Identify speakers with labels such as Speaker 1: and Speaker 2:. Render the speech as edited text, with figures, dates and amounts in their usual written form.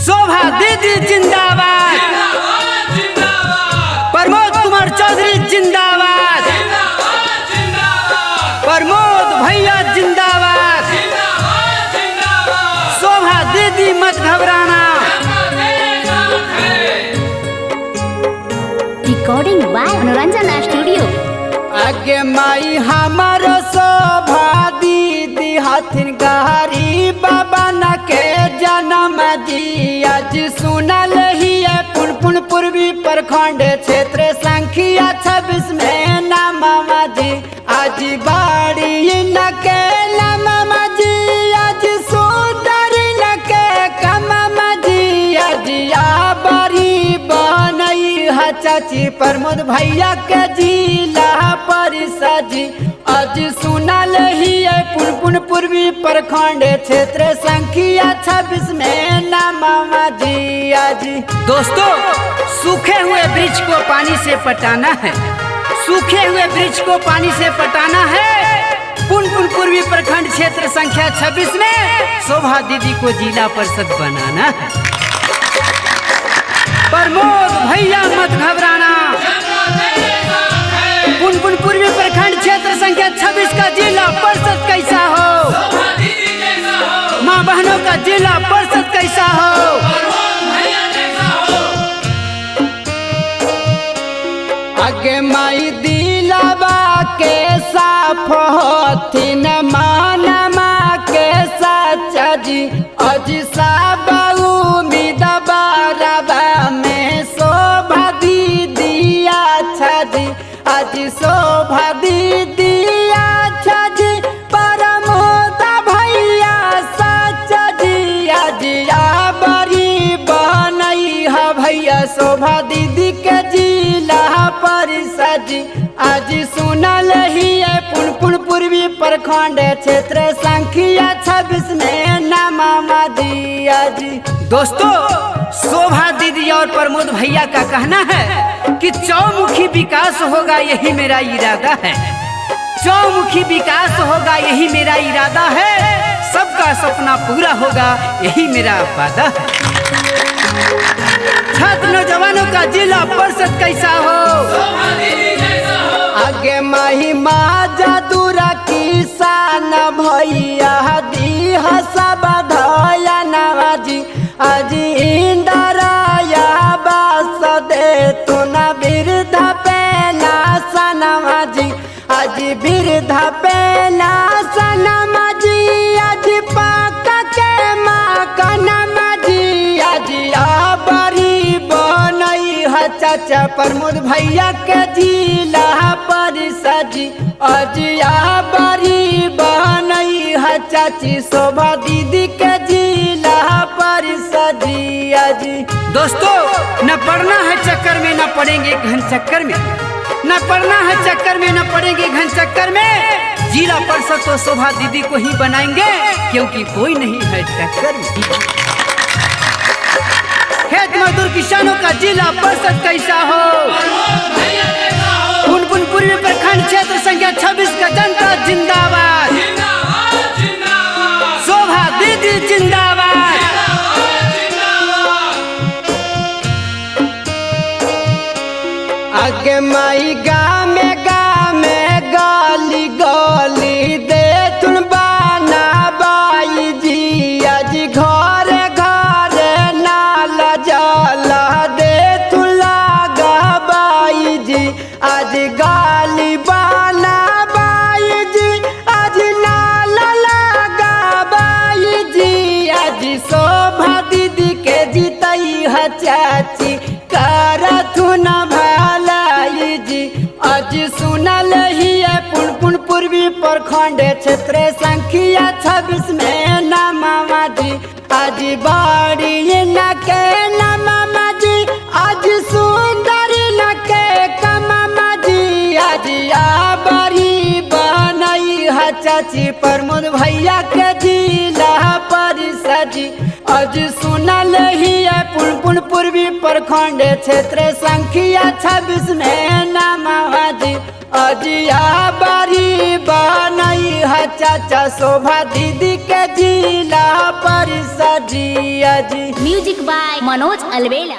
Speaker 1: शोभा दीदी जिंदाबाद, प्रमोद कुमार चौधरी जिंदाबाद, प्रमोद भैया जिंदाबाद, शोभा दीदी मत घबराना।
Speaker 2: रिकॉर्डिंग बाय मनोरंजन स्टूडियो।
Speaker 1: आगे माई हमारो शोभा दीदी हथिन गहरी बाबा न के जन्म जी। आज सुनल ही पुनपुन पूर्वी प्रखंड क्षेत्र संख्या 26 में नामा जी। आज बाड़ी न के लमा जी, आज सुंदर न के कमा जी। आज या बारी बनई है चाची प्रमोद भैया के जिला परिषद जी। आज सुनल ही पुनपुन पूर्वी प्रखंड क्षेत्र संख्या 26 में नामा जी। आज दोस्तों, सूखे हुए वृक्ष को पानी से पटाना है, सूखे हुए वृक्ष को पानी से पटाना है। पुनपुन पूर्वी प्रखंड क्षेत्र संख्या 26 में शोभा दीदी को जिला परिषद बनाना है। प्रमोद भैया मत घबराना। पुनपुन पूर्वी प्रखंड क्षेत्र संख्या 26 का जिला परिषद कैसा हो, माँ बहनों का जिला परिषद कैसा हो। आगे माई दिलावा के साफ होथिन मानमा के सच्चा जी। आज सब उम्मीद बराबा में शोभा दीदी अच्छा जी। आज शोभा दीदी अच्छा जी, प्रमोद भैया सच्चा जी। आज या बड़ी बनई है भैया शोभा दीदी के जिला परिषद जी। आज सुनल ही पुनपुन पूर्वी प्रखंड क्षेत्र संख्या 26 में नामा दिया जी। दोस्तों, शोभा दीदी और प्रमोद भैया का कहना है कि चौमुखी विकास होगा, यही मेरा इरादा है। चौमुखी विकास होगा, यही मेरा इरादा है। सबका सपना पूरा होगा, यही मेरा वादा है। छात्र नौजवानों का जिला परिषद कैसा हो, आगे माही माँ जादूरा किसान भैया दी सब धया नवाजी। आज इंदराया बास दे तू न वृद्धा पेला सनमा जी। आज वृद्धा पेला सनमा जी। आज पाका के माँ कनमा जी। आज आबरी बनई है चाचा प्रमोद भैया के जिला परिषद जी। आज आबरी बनई है चाची शोभा दीदी के जिला परिषद जी। आज दोस्तों, न पढ़ना है चक्कर में, न पड़ेंगे घन चक्कर में, न पढ़ना है चक्कर में, न पड़ेंगे घन चक्कर में। जिला परिषद तो शोभा दीदी को ही बनाएंगे, क्योंकि कोई नहीं है टक्कर में। खेत मजदूर किसानों का जिला परिषद कैसा हो, पुनपुन पूर्वी प्रखंड क्षेत्र संख्या 26 का जनता जिंदाबाद, शोभा दीदी जिंदाबाद। आगे माई गामे गामे गली गली दे तुन बाना बाई जी। आज घर घर नाल जला दे तुन लागा बाई जी। आज गाली बाना बाई जी। आज नाल लगा बाई जी। आज शोभा दीदी के जीतई है चाची करथुन भलाई जी। आज सुनल ही पुनपुन पूर्वी प्रखंड क्षेत्र संख्या 26 में नामा जी। आज बाड़ी न के नामा जी। आज सुंदर न के कमा जी। आज आबरी बनई है चाची प्रमोद भैया के जिला परिषद जी। आज सुनल ही पुनपुन पूर्वी प्रखंड क्षेत्र संख्या 26 में नामा जी अजिया बारी बनई है चाचा शोभा दीदी के जिला परिषद जी।
Speaker 2: Music by Manoj अलवेला।